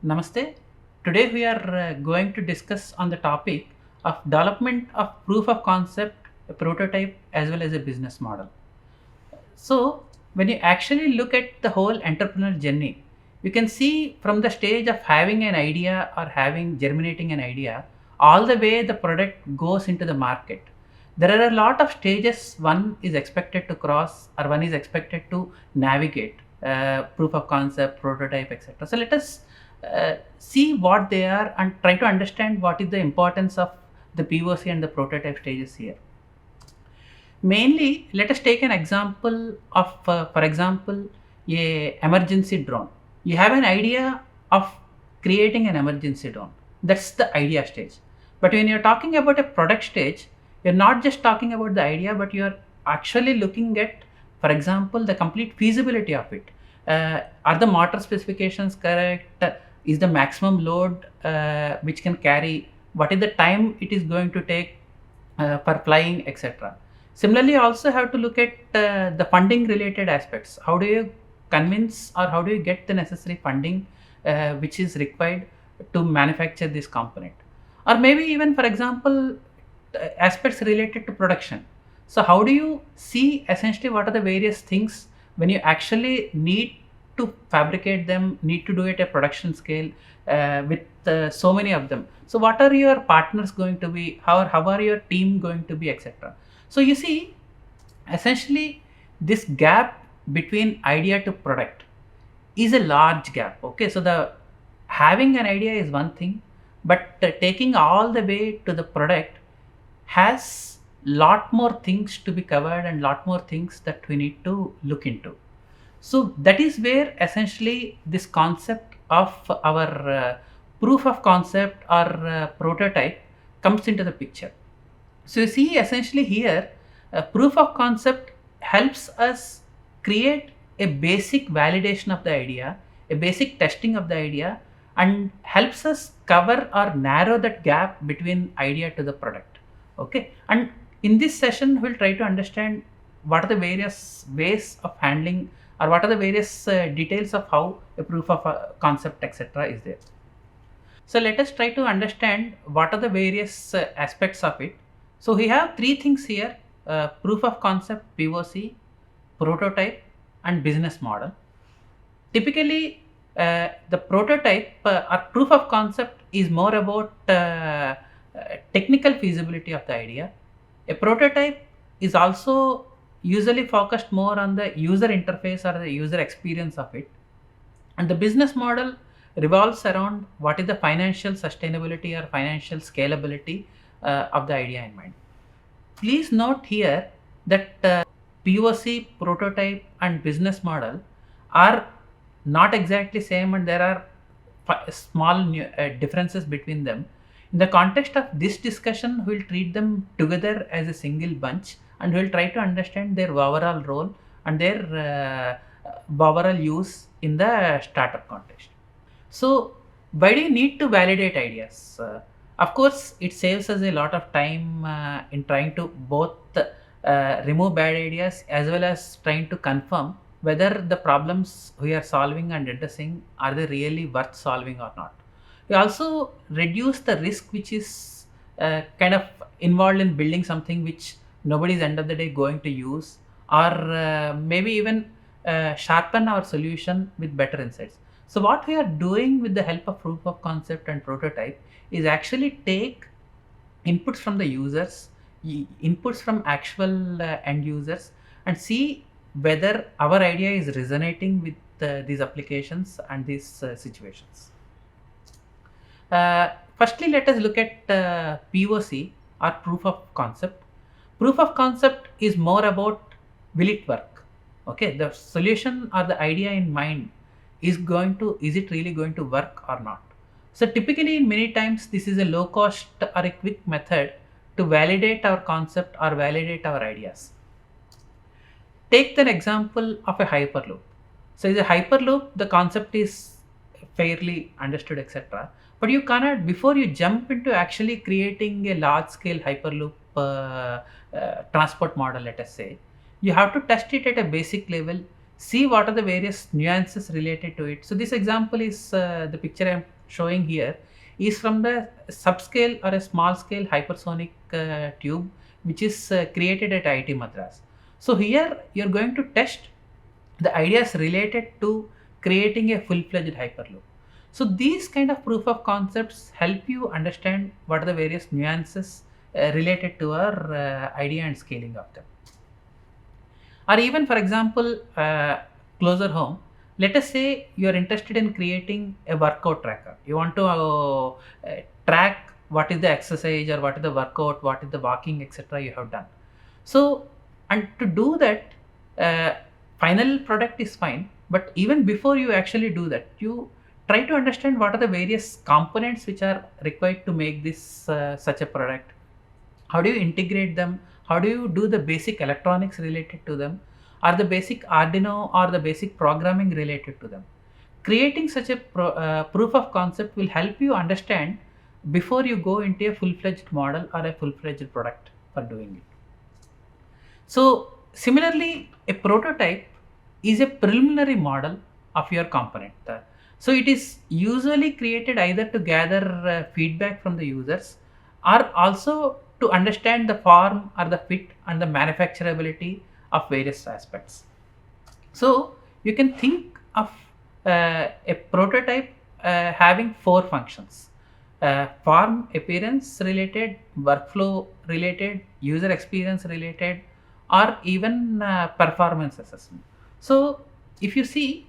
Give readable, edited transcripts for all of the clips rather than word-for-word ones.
Namaste. Today we are going to discuss on the topic of development of proof of concept, a prototype as well as a business model. So when you actually look at the whole entrepreneurial journey, you can see from the stage of having an idea or having germinating an idea, all the way the product goes into the market. There are a lot of stages one is expected to cross or one is expected to navigate, proof of concept, prototype, etc. So let us see what they are and try to understand what is the importance of the PoC and the prototype stages here. Mainly, let us take an example of, for example, a emergency drone. You have an idea of creating an emergency drone. That's the idea stage. But when you're talking about a product stage, you're not just talking about the idea, but you're actually looking at, for example, the complete feasibility of it. Are the motor specifications correct? Is the maximum load which can carry? What is the time it is going to take for flying, etc. Similarly, also have to look at the funding related aspects. How do you convince or how do you get the necessary funding which is required to manufacture this component? Or maybe even, for example, aspects related to production. So how do you see essentially what are the various things when you actually need to fabricate them, need to do it at production scale with so many of them. So what are your partners going to be? How are your team going to be, etc. So you see, essentially, this gap between idea to product is a large gap. Okay, so the having an idea is one thing, but taking all the way to the product has lot more things to be covered and lot more things that we need to look into. So that is where essentially this concept of our proof of concept or prototype comes into the picture. So you see, essentially here, a proof of concept helps us create a basic validation of the idea, a basic testing of the idea, and helps us cover or narrow that gap between idea to the product. Okay, and in this session, we'll try to understand what are the various ways of handling or what are the various details of how a proof of concept, etc., is there. So let us try to understand what are the various aspects of it. So we have three things here: proof of concept, PoC, prototype, and business model. Typically, the prototype or proof of concept is more about technical feasibility of the idea. A prototype is also usually focused more on the user interface or the user experience of it. And the business model revolves around what is the financial sustainability or financial scalability of the idea in mind. Please note here that POC, prototype, and business model are not exactly same, and there are small differences between them. In the context of this discussion, we'll treat them together as a single bunch, and we'll try to understand their overall role and their overall use in the startup context. So, why do you need to validate ideas? Of course, it saves us a lot of time in trying to both remove bad ideas as well as trying to confirm whether the problems we are solving and addressing are they really worth solving or not. We also reduce the risk which is kind of involved in building something which nobody's end of the day going to use, or maybe even sharpen our solution with better insights. So what we are doing with the help of proof of concept and prototype is actually take inputs from the users, inputs from actual end users, and see whether our idea is resonating with these applications and these situations. Firstly, let us look at POC or proof of concept. Proof of concept is more about will it work? Okay, the solution or the idea in mind is it really going to work or not? So typically, many times this is a low cost or a quick method to validate our concept or validate our ideas. Take an example of a hyperloop. So, is a hyperloop, the concept is fairly understood, etc. But you cannot, before you jump into actually creating a large scale hyperloop transport model, let us say, you have to test it at a basic level. see what are the various nuances related to it. So this example is the picture I'm showing here is from the subscale or a small scale hypersonic tube which is created at IIT Madras. So here you're going to test the ideas related to creating a full-fledged hyperloop. So these kind of proof of concepts help you understand what are the various nuances related to our idea and scaling of them. Or even for example, closer home, let us say you are interested in creating a workout tracker. You want to track what is the exercise or what is the workout, what is the walking, etc. you have done. So, and to do that, uh, final product is fine, but even before you actually do that, you try to understand what are the various components which are required to make this such a product. How do you integrate them? How do you do the basic electronics related to them, or the basic Arduino or the basic programming related to them? Creating such a proof of concept will help you understand before you go into a full-fledged model or a full-fledged product for doing it. So similarly, a prototype is a preliminary model of your component. So it is usually created either to gather feedback from the users, or also to understand the form or the fit and the manufacturability of various aspects. So you can think of a prototype having four functions: form, appearance related, workflow related, user experience related, or even performance assessment. So if you see,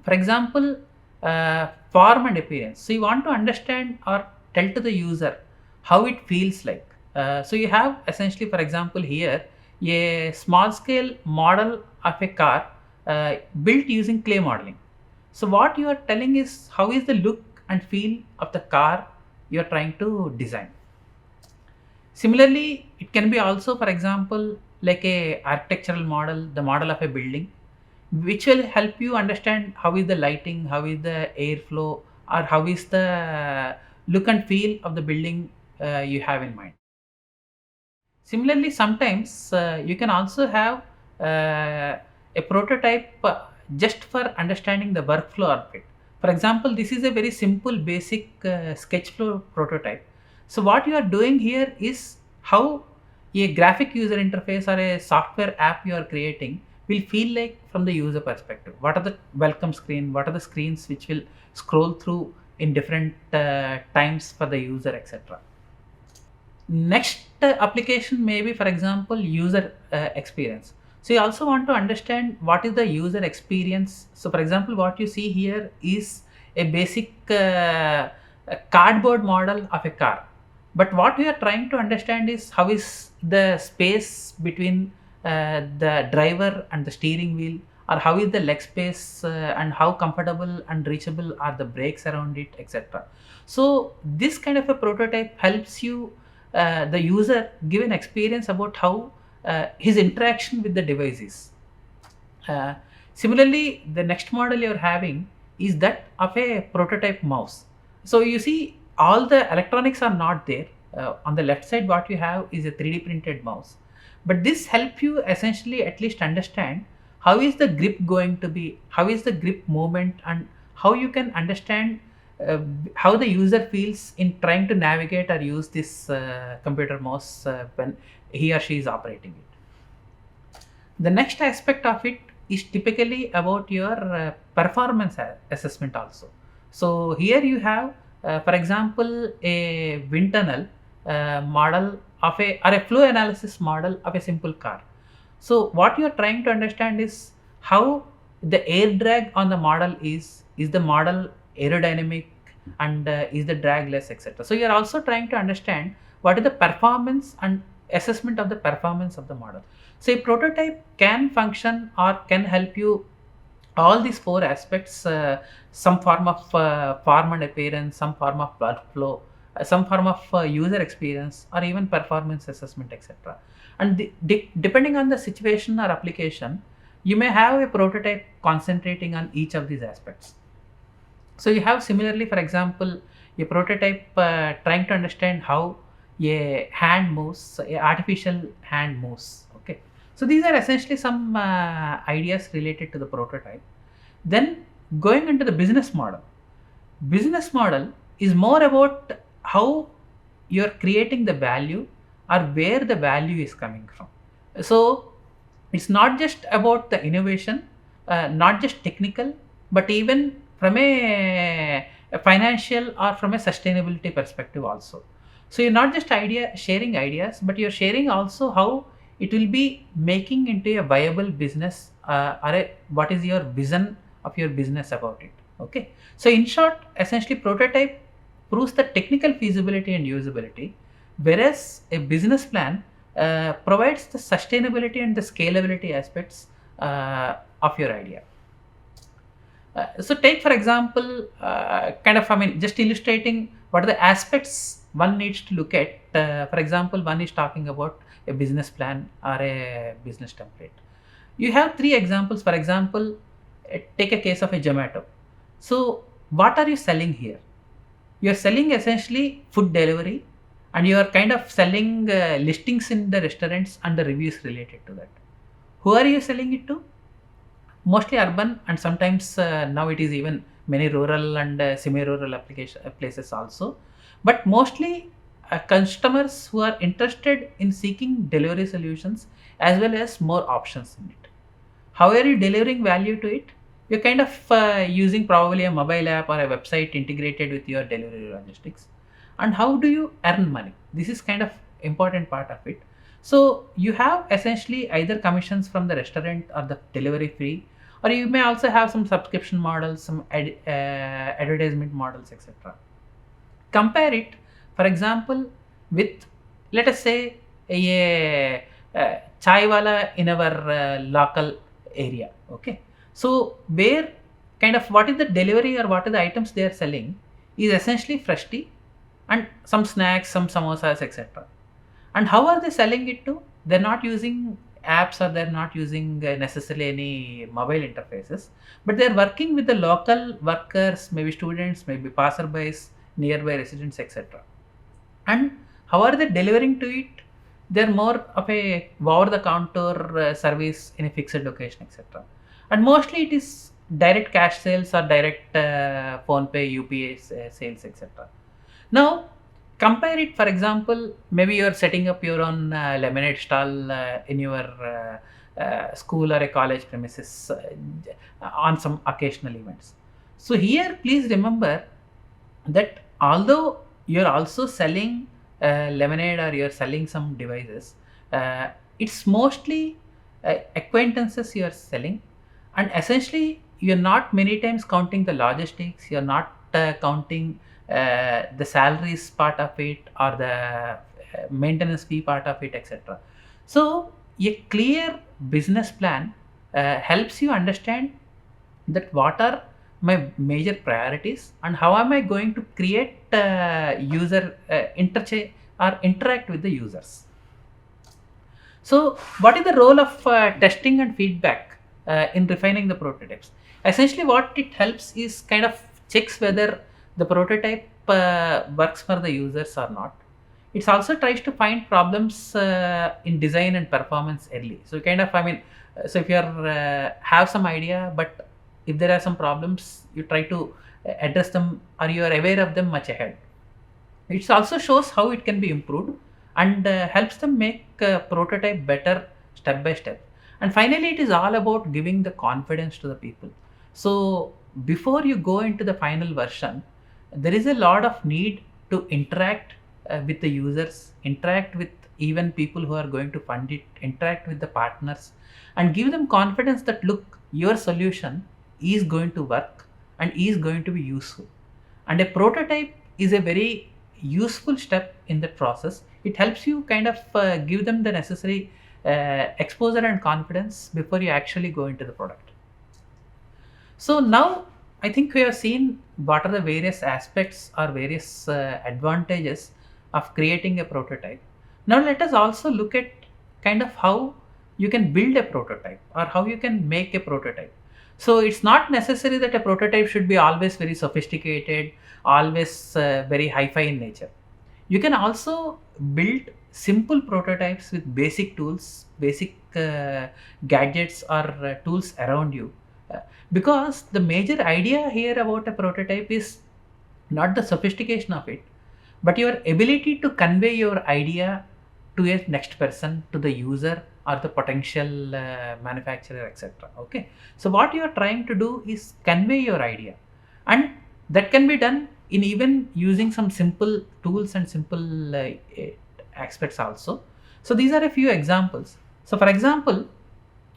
for example, form and appearance. So you want to understand or tell to the user how it feels like. So you have essentially, for example, here a small scale model of a car built using clay modeling. So what you are telling is how is the look and feel of the car you are trying to design. Similarly, it can be also, for example, like a architectural model, the model of a building, which will help you understand how is the lighting, how is the airflow, or how is the look and feel of the building you have in mind. Similarly, sometimes you can also have a prototype just for understanding the workflow of it. For example, this is a very simple basic sketch flow prototype. So what you are doing here is how a graphic user interface or a software app you are creating will feel like from the user perspective. What are the welcome screen? What are the screens which will scroll through in different times for the user, etc. Next application may be, for example, user experience. So you also want to understand what is the user experience. So for example, what you see here is a basic a cardboard model of a car, but what we are trying to understand is how is the space between the driver and the steering wheel, or how is the leg space and how comfortable and reachable are the brakes around it, etc. So this kind of a prototype helps you the user give an experience about how his interaction with the device is. Uh, Similarly, the next model you're having is that of a prototype mouse. So you see all the electronics are not there. On the left side what you have is a 3D printed mouse. But this helps you essentially at least understand how is the grip going to be, how is the grip movement, and how you can understand how the user feels in trying to navigate or use this computer mouse when he or she is operating it. The next aspect of it is typically about your performance assessment also. So here you have, for example, a wind tunnel model of a or a flow analysis model of a simple car. So what you are trying to understand is how the air drag on the model is the model aerodynamic, and is the drag less, etc. So you are also trying to understand what is the performance and assessment of the performance of the model. So a prototype can function or can help you all these four aspects, some form of form and appearance, some form of workflow, some form of user experience, or even performance assessment, etc. And depending on the situation or application, you may have a prototype concentrating on each of these aspects. So you have similarly, for example, a prototype trying to understand how a hand moves, a artificial hand moves. Okay, So these are essentially some ideas related to the prototype. Then going into the business model. Business model is more about how you're creating the value or where the value is coming from. So it's not just about the innovation, not just technical, but even from a financial or from a sustainability perspective also. So you're not just idea sharing ideas, but you're sharing also how it will be making into a viable business, or what is your vision of your business about it. Okay. So in short, essentially prototype proves the technical feasibility and usability, whereas a business plan provides the sustainability and the scalability aspects of your idea. So take for example, just illustrating what are the aspects one needs to look at. For example, one is talking about a business plan or a business template. You have three examples. For example, take a case of a Zomato. So what are you selling here? You are selling essentially food delivery, and you are kind of selling listings in the restaurants and the reviews related to that. Who are you selling it to? Mostly urban, and sometimes now it is even many rural and semi-rural application places also, but mostly customers who are interested in seeking delivery solutions as well as more options in it. How are you delivering value to it? You're kind of using probably a mobile app or a website integrated with your delivery logistics. And how do you earn money? This is kind of important part of it. So you have essentially either commissions from the restaurant or the delivery fee, or you may also have some subscription models, some advertisement models, etc. Compare it, for example, with, let us say, a chai wala in our local area. Okay. So where kind of what is the delivery or what are the items they are selling is essentially fresh tea and some snacks, some samosas, etc. And how are they selling it to? They're not using apps, or they're not using necessarily any mobile interfaces, but they're working with the local workers, maybe students, maybe passerbys, nearby residents, etc. And how are they delivering to it? They're more of a over the counter service in a fixed location, etc. And mostly it is direct cash sales or direct phone pay, UPA sales, etc. Now compare it, for example, maybe you are setting up your own lemonade stall in your school or a college premises on some occasional events. So here please remember that although you're also selling lemonade or you're selling some devices, it's mostly acquaintances you're selling, and essentially you're not many times counting the logistics, you're not counting the salaries part of it, or the maintenance fee part of it, etc. So a clear business plan helps you understand that what are my major priorities and how am I going to create user interchange or interact with the users. So what is the role of testing and feedback in refining the prototypes? Essentially what it helps is kind of checks whether the prototype works for the users or not. It also tries to find problems in design and performance early. So kind of, so if you are have some idea, but if there are some problems, you try to address them, or you are aware of them much ahead. It also shows how it can be improved, and helps them make prototype better step by step. And finally, it is all about giving the confidence to the people. So before you go into the final version, there is a lot of need to interact with the users, interact with even people who are going to fund it, interact with the partners, and give them confidence that look, your solution is going to work and is going to be useful. And a prototype is a very useful step in the process. It helps you kind of give them the necessary exposure and confidence before you actually go into the product. So now I think we have seen what are the various aspects or various advantages of creating a prototype. Now let us also look at kind of how you can build a prototype or how you can make a prototype. So it's not necessary that a prototype should be always very sophisticated, always very hi-fi in nature. You can also build simple prototypes with basic tools, basic gadgets or tools around you. Uh, because the major idea here about a prototype is not the sophistication of it, but your ability to convey your idea to a next person, to the user or the potential manufacturer, etc. Okay, so what you are trying to do is convey your idea, and that can be done in even using some simple tools and simple aspects also. So these are a few examples. So for example,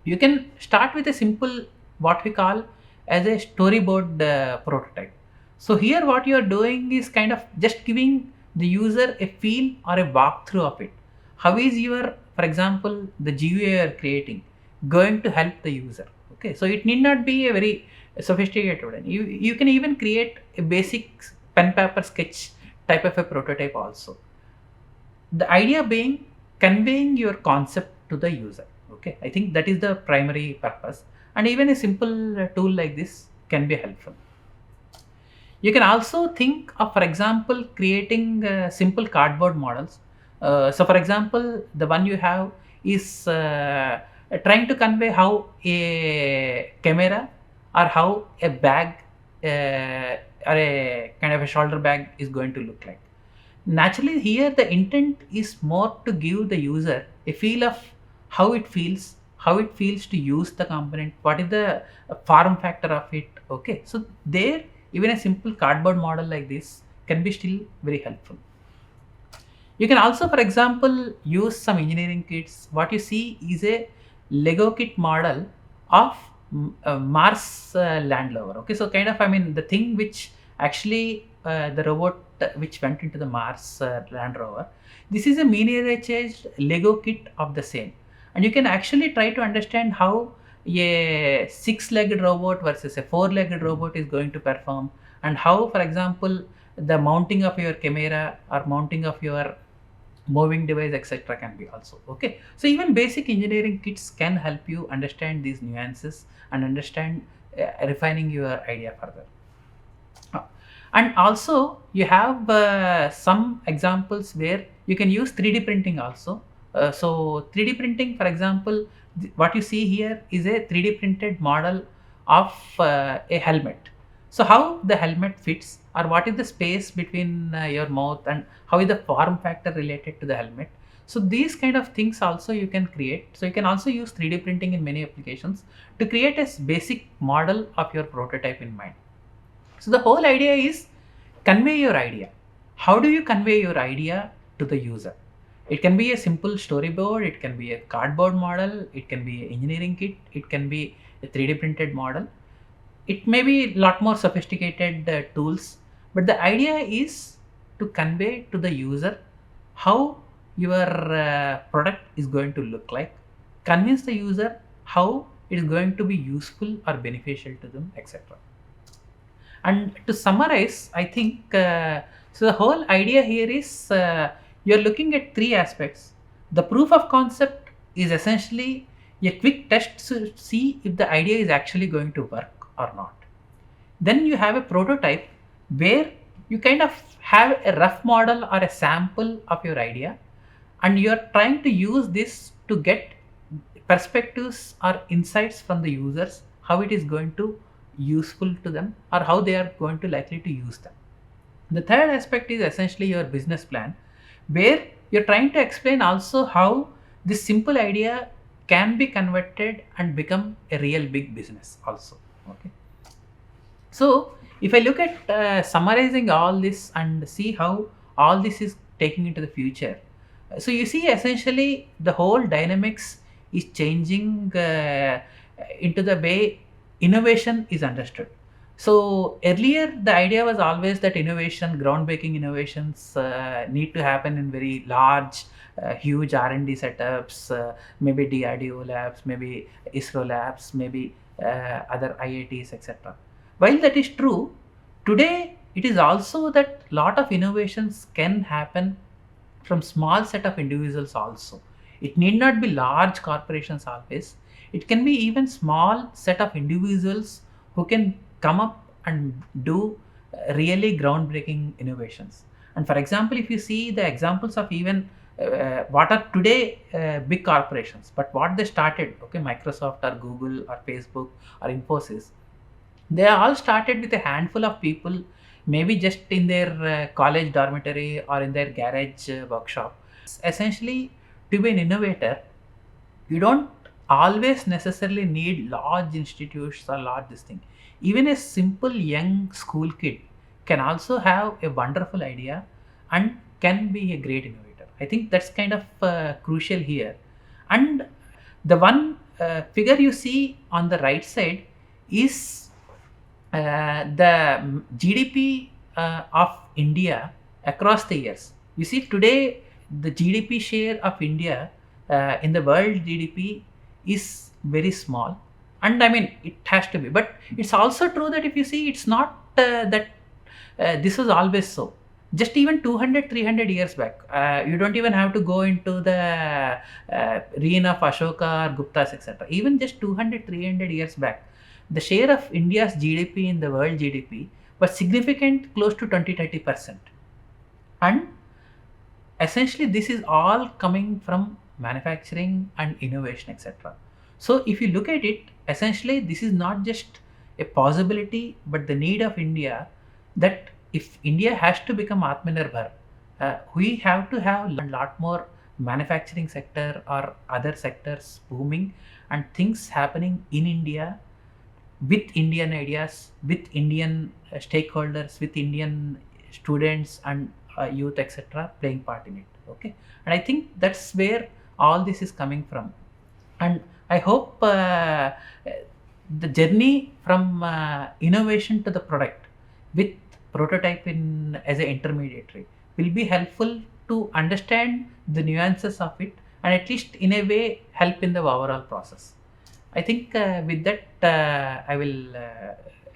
you can start with a simple, what we call as a storyboard prototype. So here what you are doing is kind of just giving the user a feel or a walkthrough of it. How is your, for example, the GUI you are creating going to help the user? Okay, so it need not be a very sophisticated one. You can even create a basic pen paper sketch type of a prototype also. The idea being conveying your concept to the user. Okay, I think that is the primary purpose, and even a simple tool like this can be helpful. You can also think of, for example, creating simple cardboard models. So for example, the one you have is trying to convey how a camera or how a bag or a kind of a shoulder bag is going to look like. Naturally, here the intent is more to give the user a feel of how it feels to use the component, what is the form factor of it. Okay, so there even a simple cardboard model like this can be still very helpful. You can also, for example, use some engineering kits. What you see is a Lego kit model of Mars land rover. Okay, so kind of, I mean, the thing which actually the robot which went into the Mars land rover. This is a miniaturized Lego kit of the same, and you can actually try to understand how a six-legged robot versus a four-legged robot is going to perform, and how, for example, the mounting of your camera or mounting of your moving device, etc., can be also. Okay, so even basic engineering kits can help you understand these nuances and understand refining your idea further. And also you have some examples where you can use 3D printing also. So 3D printing, for example, what you see here is a 3D printed model of a helmet. So how the helmet fits, or what is the space between your mouth, and how is the form factor related to the helmet. So these kind of things also you can create. So you can also use 3D printing in many applications to create a basic model of your prototype in mind. So the whole idea is convey your idea. How do you convey your idea to the user? It can be a simple storyboard, it can be a cardboard model, it can be an engineering kit, it can be a 3D printed model. It may be a lot more sophisticated tools, but the idea is to convey to the user how your product is going to look like, convince the user how it is going to be useful or beneficial to them, etc. And to summarize, I think so. The whole idea here is you're looking at three aspects. The proof of concept is essentially a quick test to see if the idea is actually going to work or not. Then you have a prototype where you kind of have a rough model or a sample of your idea, and you're trying to use this to get perspectives or insights from the users, how it is going to useful to them or how they are going to likely to use them. The third aspect is essentially your business plan, where you're trying to explain also how this simple idea can be converted and become a real big business also. Okay, so if I look at summarizing all this and see how all this is taking into the future, so you see essentially the whole dynamics is changing into the way innovation is understood. So earlier the idea was always that innovation, groundbreaking innovations need to happen in very large, huge R&D setups, maybe DRDO labs, maybe ISRO labs, maybe other IITs, etc. While that is true, today it is also that lot of innovations can happen from small set of individuals also. It need not be large corporations always. It can be even small set of individuals who can come up and do really groundbreaking innovations. And for example, if you see the examples of even what are today big corporations, but what they started, okay, Microsoft or Google or Facebook or Infosys, they all started with a handful of people, maybe just in their college dormitory or in their garage workshop. Essentially, to be an innovator, you don't always necessarily need large institutes or large this thing. Even a simple young school kid can also have a wonderful idea and can be a great innovator. I think that's kind of crucial here. And the one figure you see on the right side is the GDP of India across the years. You see, today the GDP share of India in the world GDP is very small, and I mean it has to be. But it's also true that if you see, it's not that this was always so. Just even 200, 300 years back, you don't even have to go into the reign of Ashoka or Guptas, etc. Even just 200, 300 years back, the share of India's GDP in the world GDP was significant, close to 20-30%. And essentially, this is all coming from manufacturing and innovation, etc. So, if you look at it, essentially, this is not just a possibility, but the need of India, that if India has to become Atmanirbhar, we have to have a lot more manufacturing sector or other sectors booming and things happening in India with Indian ideas, with Indian stakeholders, with Indian students and youth, etc., playing part in it. Okay, and I think that's where all this is coming from. And I hope the journey from innovation to the product with prototype in as an intermediary will be helpful to understand the nuances of it and at least in a way help in the overall process. I think with that I will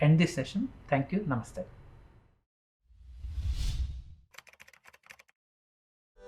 end this session. Thank you. Namaste.